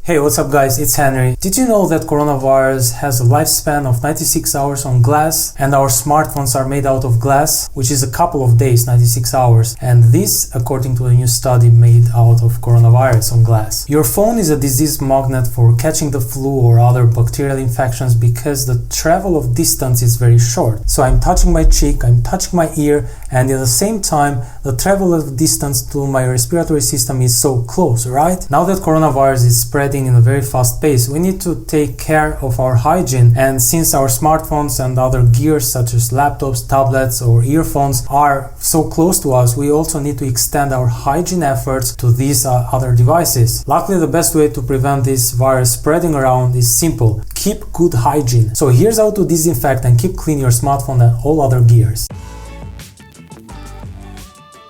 Hey, what's up guys, it's Henry. Did you know that coronavirus has a lifespan of 96 hours on glass and our smartphones are made out of glass, which is a couple of days, 96 hours, and this according to a new study made out of coronavirus on glass. Your phone is a disease magnet for catching the flu or other bacterial infections because the travel of distance is very short. So I'm touching my cheek, I'm touching my ear, and at the same time the travel of distance to my respiratory system is so close, right? Now that coronavirus is spreading in a very fast pace, we need to take care of our hygiene, and since our smartphones and other gears such as laptops, tablets or earphones are so close to us, we also need to extend our hygiene efforts to these other devices. Luckily, the best way to prevent this virus spreading around is simple: keep good hygiene. So here's how to disinfect and keep clean your smartphone and all other gears.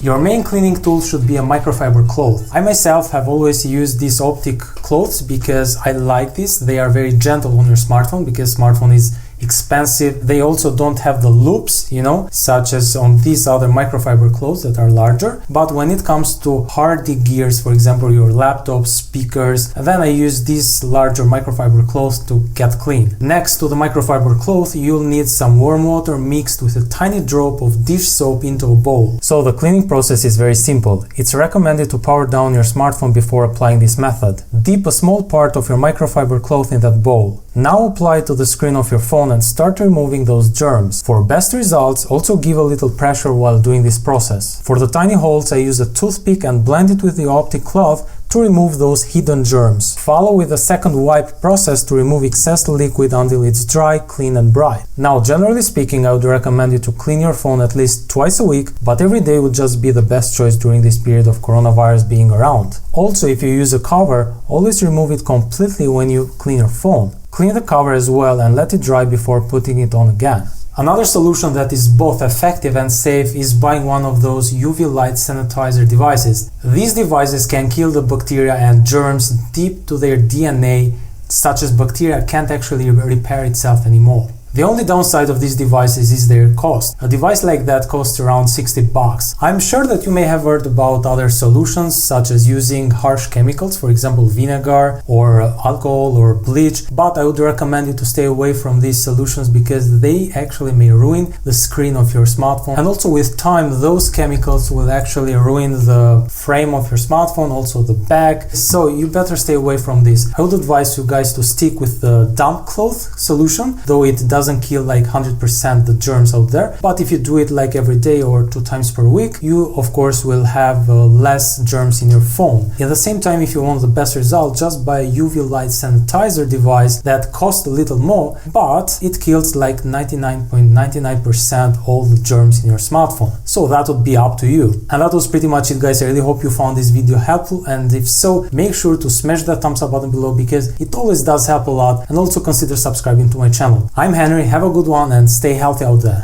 Your main cleaning tool should be a microfiber cloth. I myself have always used these optic cloths because I like this. They are very gentle on your smartphone because smartphone is expensive. They also don't have the loops, such as on these other microfiber cloths that are larger. But when it comes to hardy gears, for example, your laptops, speakers, then I use these larger microfiber cloths to get clean. Next to the microfiber cloth, you'll need some warm water mixed with a tiny drop of dish soap into a bowl. So the cleaning process is very simple. It's recommended to power down your smartphone before applying this method. Dip a small part of your microfiber cloth in that bowl. Now apply it to the screen of your phone and start removing those germs. For best results, also give a little pressure while doing this process. For the tiny holes, I use a toothpick and blend it with the optic cloth to remove those hidden germs. Follow with a second wipe process to remove excess liquid until it's dry, clean and bright. Now, generally speaking, I would recommend you to clean your phone at least twice a week, but every day would just be the best choice during this period of coronavirus being around. Also, if you use a cover, always remove it completely when you clean your phone. Clean the cover as well and let it dry before putting it on again. Another solution that is both effective and safe is buying one of those UV light sanitizer devices. These devices can kill the bacteria and germs deep to their DNA, such as bacteria can't actually repair itself anymore. The only downside of these devices is their cost. A device like that costs around $60. I'm sure that you may have heard about other solutions such as using harsh chemicals, for example vinegar or alcohol or bleach, but I would recommend you to stay away from these solutions because they actually may ruin the screen of your smartphone, and also with time those chemicals will actually ruin the frame of your smartphone, also the back, so you better stay away from this. I would advise you guys to stick with the damp cloth solution, though it doesn't kill like 100% the germs out there, but if you do it like every day or 2 times per week, you of course will have less germs in your phone. At the same time, if you want the best result, just buy a UV light sanitizer device that costs a little more, but it kills like 99.99% all the germs in your smartphone. So that would be up to you. And that was pretty much it, guys. I really hope you found this video helpful, and if so, make sure to smash that thumbs up button below because it always does help a lot, and also consider subscribing to my channel. I'm Henry. Have a good one and stay healthy out there.